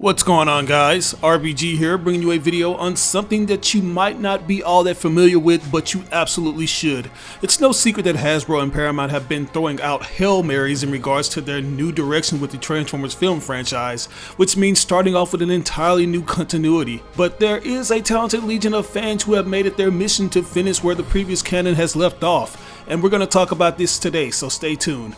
What's going on, guys? RBG here, bringing you a video on something that you might not be all that familiar with, but you absolutely should. It's no secret that Hasbro and Paramount have been throwing out Hail Marys in regards to their new direction with the Transformers film franchise, which means starting off with an entirely new continuity. But there is a talented legion of fans who have made it their mission to finish where the previous canon has left off, and we're going to talk about this today, so stay tuned.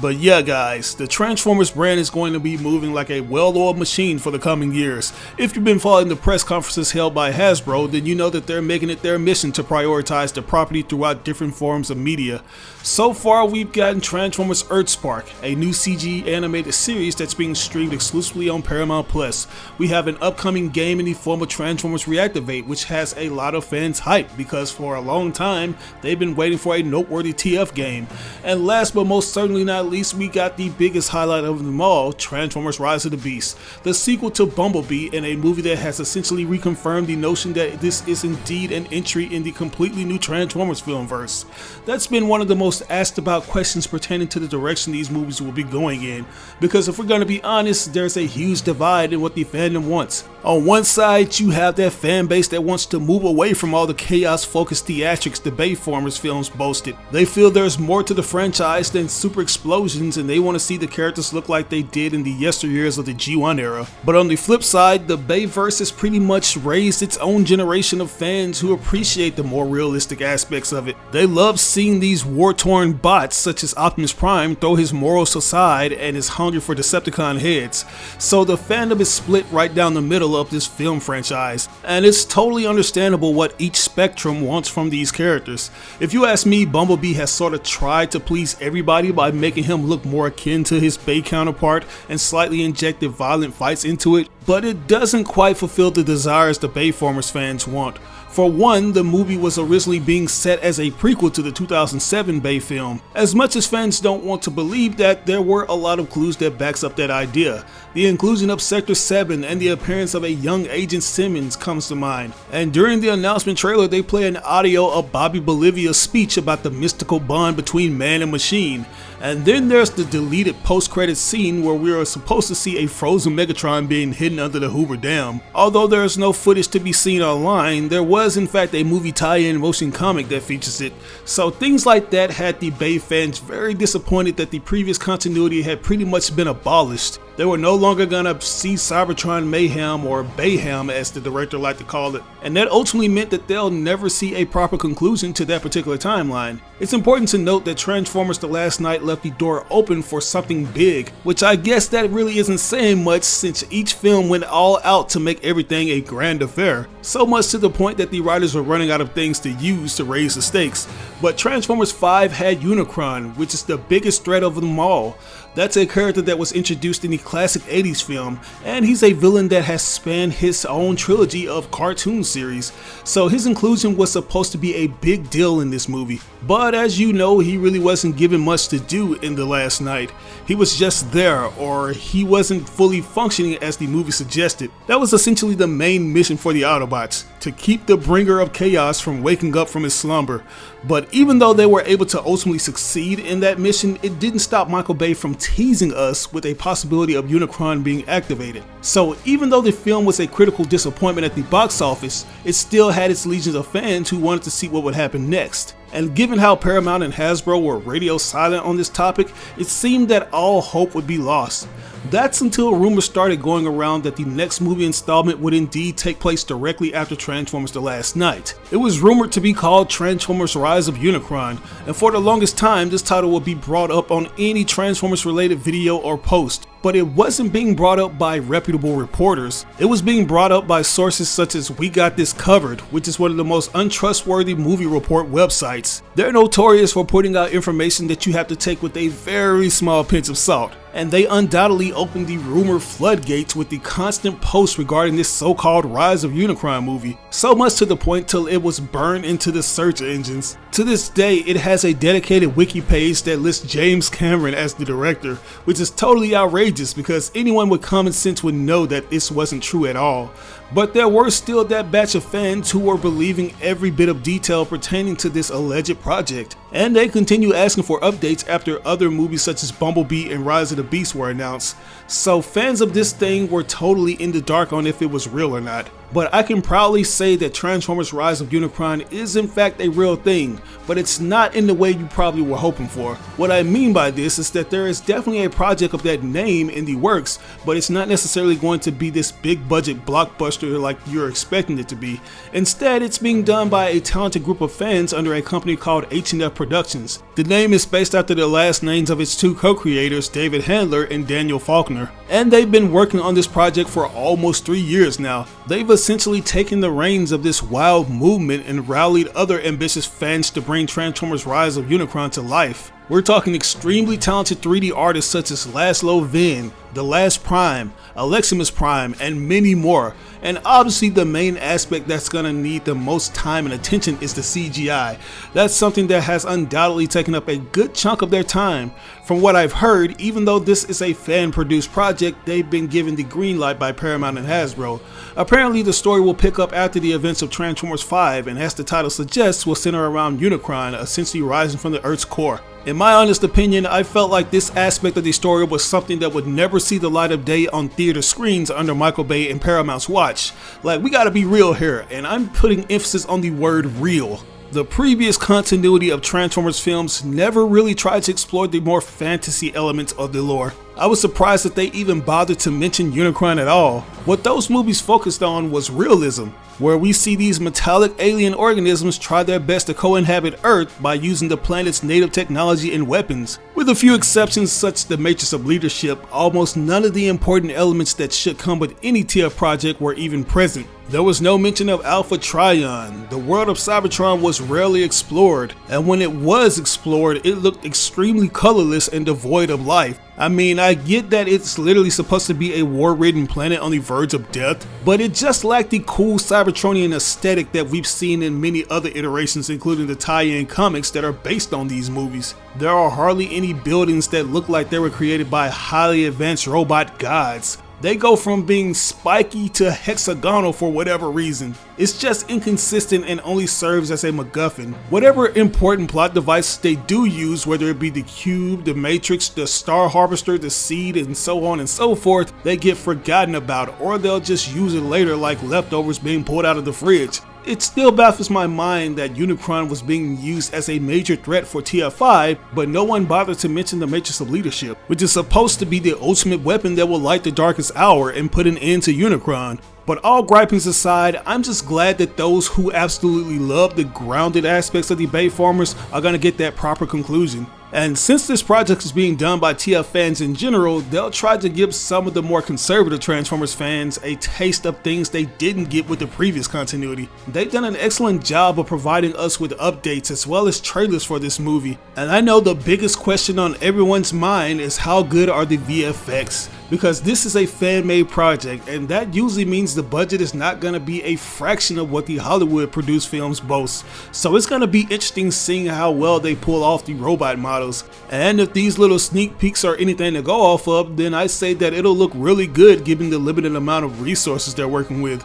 But yeah, guys, the Transformers brand is going to be moving like a well-oiled machine for the coming years. If you've been following the press conferences held by Hasbro, then you know that they're making it their mission to prioritize the property throughout different forms of media. So far, we've gotten Transformers Earthspark, a new CG animated series that's being streamed exclusively on Paramount Plus. We have an upcoming game in the form of Transformers Reactivate, which has a lot of fans hyped because for a long time, they've been waiting for a noteworthy TF game. And last but most certainly not least, we got the biggest highlight of them all, Transformers Rise of the Beast, the sequel to Bumblebee, and a movie that has essentially reconfirmed the notion that this is indeed an entry in the completely new Transformers filmverse. That's been one of the most asked about questions pertaining to the direction these movies will be going in, because if we're going to be honest, there's a huge divide in what the fandom wants. On one side, you have that fan base that wants to move away from all the chaos-focused theatrics the Bayformers films boasted. They feel there's more to the franchise than super explosions, and they want to see the characters look like they did in the yesteryears of the G1 era. But on the flip side, the Bayverse has pretty much raised its own generation of fans who appreciate the more realistic aspects of it. They love seeing these war-torn bots such as Optimus Prime throw his morals aside and is hungry for Decepticon heads. So the fandom is split right down the middle of this film franchise, and it's totally understandable what each spectrum wants from these characters. If you ask me, Bumblebee has sort of tried to please everybody by making him look more akin to his Bay counterpart and slightly injected violent fights into it, but it doesn't quite fulfill the desires the Bayformers fans want. For one, the movie was originally being set as a prequel to the 2007 Bay film. As much as fans don't want to believe that, there were a lot of clues that backs up that idea. The inclusion of Sector 7 and the appearance of a young Agent Simmons comes to mind. And during the announcement trailer, they play an audio of Bobby Bolivia's speech about the mystical bond between man and machine. And then there's the deleted post-credits scene where we are supposed to see a frozen Megatron being hidden under the Hoover Dam. Although there's no footage to be seen online, there was in fact a movie tie-in motion comic that features it. So things like that had the Bay fans very disappointed that the previous continuity had pretty much been abolished. They were no longer gonna see Cybertron Mayhem, or Bayhem as the director liked to call it, and that ultimately meant that they'll never see a proper conclusion to that particular timeline. It's important to note that Transformers The Last Night left the door open for something big, which I guess that really isn't saying much since each film went all out to make everything a grand affair. So much to the point that the writers were running out of things to use to raise the stakes. But Transformers 5 had Unicron, which is the biggest threat of them all. That's a character that was introduced in the classic 80s film, and he's a villain that has spanned his own trilogy of cartoon series, so his inclusion was supposed to be a big deal in this movie. But as you know, he really wasn't given much to do in The Last Night. He was just there, or he wasn't fully functioning as the movie suggested. That was essentially the main mission for the Autobots, to keep the bringer of chaos from waking up from his slumber. But even though they were able to ultimately succeed in that mission, it didn't stop Michael Bay from teasing us with a possibility of Unicron being activated. So even though the film was a critical disappointment at the box office, it still had its legions of fans who wanted to see what would happen next. And given how Paramount and Hasbro were radio silent on this topic, it seemed that all hope would be lost. That's until rumors started going around that the next movie installment would indeed take place directly after Transformers The Last Night. It was rumored to be called Transformers Rise of Unicron, and for the longest time this title would be brought up on any Transformers related video or post. But it wasn't being brought up by reputable reporters. It was being brought up by sources such as We Got This Covered, which is one of the most untrustworthy movie report websites. They're notorious for putting out information that you have to take with a very small pinch of salt. and they undoubtedly opened the rumor floodgates with the constant posts regarding this so-called Rise of Unicron movie, so much to the point till it was burned into the search engines. To this day, it has a dedicated wiki page that lists James Cameron as the director, which is totally outrageous because anyone with common sense would know that this wasn't true at all. But there were still that batch of fans who were believing every bit of detail pertaining to this alleged project, and they continue asking for updates after other movies such as Bumblebee and Rise of the Beast were announced. So fans of this thing were totally in the dark on if it was real or not. But I can proudly say that Transformers Rise of Unicron is in fact a real thing, but it's not in the way you probably were hoping for. What I mean by this is that there is definitely a project of that name in the works, but it's not necessarily going to be this big budget blockbuster like you're expecting it to be. Instead, it's being done by a talented group of fans under a company called H&F Productions. The name is based after the last names of its two co-creators, David Handler and Daniel Faulkner, and they've been working on this project for almost 3 years now. They've essentially taken the reins of this wild movement and rallied other ambitious fans to bring Transformers Rise of Unicron to life. We're talking extremely talented 3D artists such as Laszlo Vin, The Last Prime, Aleximus Prime, and many more. And obviously the main aspect that's gonna need the most time and attention is the CGI. That's something that has undoubtedly taken up a good chunk of their time. From what I've heard, even though this is a fan-produced project, they've been given the green light by Paramount and Hasbro. Apparently the story will pick up after the events of Transformers 5, and as the title suggests, will center around Unicron essentially rising from the Earth's core. In my honest opinion, I felt like this aspect of the story was something that would never see the light of day on theater screens under Michael Bay and Paramount's watch. Like, we gotta be real here, and I'm putting emphasis on the word real. The previous continuity of Transformers films never really tried to explore the more fantasy elements of the lore. I was surprised that they even bothered to mention Unicron at all. What those movies focused on was realism, where we see these metallic alien organisms try their best to co-inhabit Earth by using the planet's native technology and weapons. With a few exceptions such as the matrix of leadership, almost none of the important elements that should come with any TF project were even present. There was no mention of Alpha Trion. The world of Cybertron was rarely explored, and when it was explored, it looked extremely colorless and devoid of life. I mean, I get that it's literally supposed to be a war-ridden planet on the verge of death, but it just lacked the cool Cybertronian aesthetic that we've seen in many other iterations, including the tie-in comics that are based on these movies. There are hardly any buildings that look like they were created by highly advanced robot gods. They go from being spiky to hexagonal for whatever reason. It's just inconsistent and only serves as a MacGuffin. Whatever important plot device they do use, whether it be the cube, the matrix, the star harvester, the seed, and so on and so forth, they get forgotten about, or they'll just use it later like leftovers being pulled out of the fridge. It still baffles my mind that Unicron was being used as a major threat for TF5, but no one bothered to mention the Matrix of Leadership, which is supposed to be the ultimate weapon that will light the darkest hour and put an end to Unicron. But all gripings aside, I'm just glad that those who absolutely love the grounded aspects of the Bayformers are gonna get that proper conclusion. And since this project is being done by TF fans in general, they'll try to give some of the more conservative Transformers fans a taste of things they didn't get with the previous continuity. They've done an excellent job of providing us with updates as well as trailers for this movie. And I know the biggest question on everyone's mind is how good are the VFX? Because this is a fan-made project, and that usually means the budget is not going to be a fraction of what the Hollywood-produced films boast. So it's going to be interesting seeing how well they pull off the robot models. And if these little sneak peeks are anything to go off of, then I say that it'll look really good given the limited amount of resources they're working with.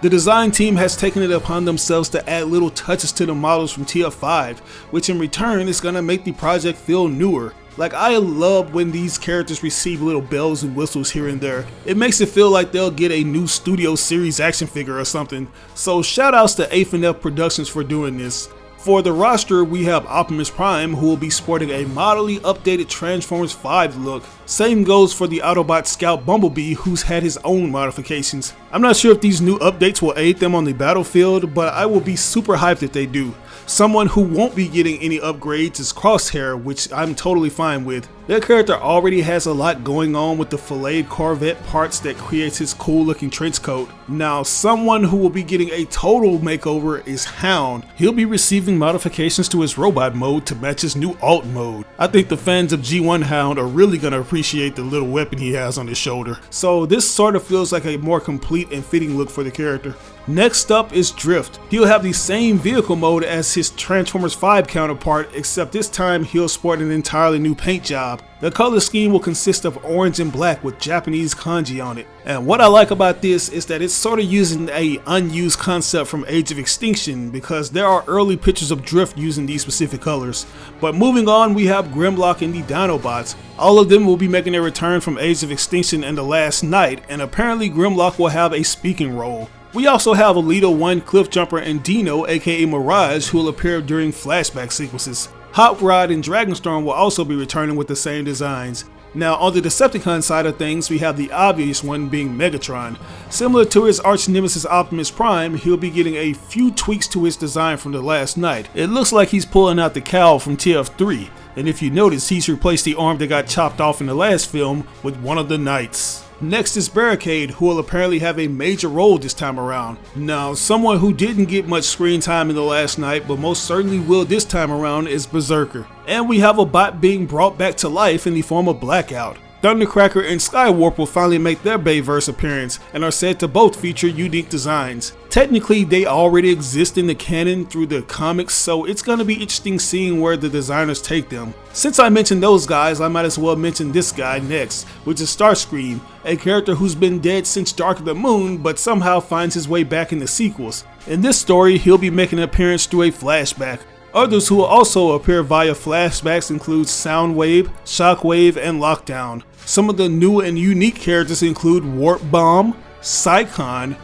The design team has taken it upon themselves to add little touches to the models from TF5, which in return is going to make the project feel newer. Like, I love when these characters receive little bells and whistles here and there. It makes it feel like they'll get a new Studio Series action figure or something. So shout outs to H&F Productions for doing this. For the roster, we have Optimus Prime, who will be sporting a moderately updated Transformers 5 look. Same goes for the Autobot Scout Bumblebee, who's had his own modifications. I'm not sure if these new updates will aid them on the battlefield, but I will be super hyped if they do. Someone who won't be getting any upgrades is Crosshair, which I'm totally fine with. Their character already has a lot going on with the filleted Corvette parts that creates his cool looking trench coat. Now, someone who will be getting a total makeover is Hound. He'll be receiving modifications to his robot mode to match his new alt mode. I think the fans of G1 Hound are really going to appreciate the little weapon he has on his shoulder. So this sort of feels like a more complete and fitting look for the character. Next up is Drift. He'll have the same vehicle mode as his Transformers 5 counterpart, except this time he'll sport an entirely new paint job. The color scheme will consist of orange and black with Japanese kanji on it. And what I like about this is that it's sort of using a unused concept from Age of Extinction, because there are early pictures of Drift using these specific colors. But moving on, we have Grimlock and the Dinobots. All of them will be making their return from Age of Extinction and the Last Night, and apparently Grimlock will have a speaking role. We also have Alita 1, Cliffjumper, and Dino aka Mirage, who will appear during flashback sequences. Hot Rod and Dragonstorm will also be returning with the same designs. Now on the Decepticon side of things, we have the obvious one being Megatron. Similar to his arch nemesis Optimus Prime, he'll be getting a few tweaks to his design from the Last Night. It looks like he's pulling out the cowl from TF3, and if you notice, he's replaced the arm that got chopped off in the last film with one of the Knights. Next is Barricade, who will apparently have a major role this time around. Now, someone who didn't get much screen time in the Last Night, but most certainly will this time around, is Berserker. And we have a bot being brought back to life in the form of Blackout. Thundercracker and Skywarp will finally make their Bayverse appearance, and are said to both feature unique designs. Technically, they already exist in the canon through the comics, so it's gonna be interesting seeing where the designers take them. Since I mentioned those guys, I might as well mention this guy next, which is Starscream, a character who's been dead since Dark of the Moon, but somehow finds his way back in the sequels. In this story, he'll be making an appearance through a flashback. Others who will also appear via flashbacks include Soundwave, Shockwave, and Lockdown. Some of the new and unique characters include Warp Bomb, Psychon,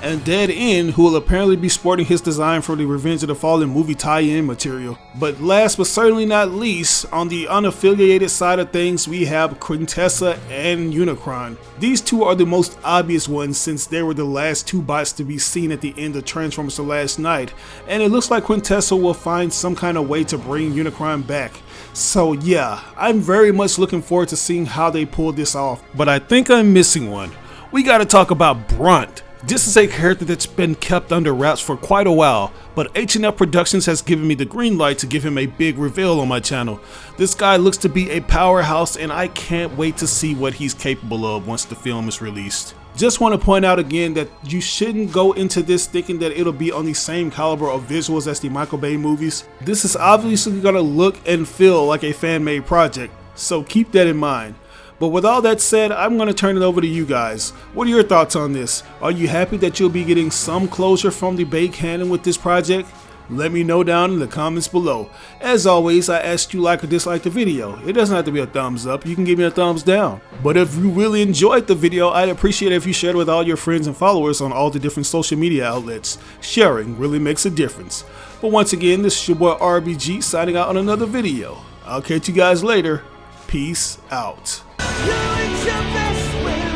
and Dead End, who will apparently be sporting his design for the Revenge of the Fallen movie tie-in material. But last but certainly not least, on the unaffiliated side of things, we have Quintessa and Unicron. These two are the most obvious ones since they were the last two bots to be seen at the end of Transformers The Last Night, and it looks like Quintessa will find some kind of way to bring Unicron back. So yeah, I'm very much looking forward to seeing how they pull this off. But I think I'm missing one. We gotta talk about Brunt. This is a character that's been kept under wraps for quite a while, but H&F Productions has given me the green light to give him a big reveal on my channel. This guy looks to be a powerhouse, and I can't wait to see what he's capable of once the film is released. Just want to point out again that you shouldn't go into this thinking that it'll be on the same caliber of visuals as the Michael Bay movies. This is obviously going to look and feel like a fan-made project, so keep that in mind. But with all that said, I'm going to turn it over to you guys. What are your thoughts on this? Are you happy that you'll be getting some closure from the Bay canon with this project? Let me know down in the comments below. As always, I ask you like or dislike the video. It doesn't have to be a thumbs up, you can give me a thumbs down. But if you really enjoyed the video, I'd appreciate it if you shared it with all your friends and followers on all the different social media outlets. Sharing really makes a difference. But once again, this is your boy RBG signing out on another video. I'll catch you guys later. Peace out. You're at your best when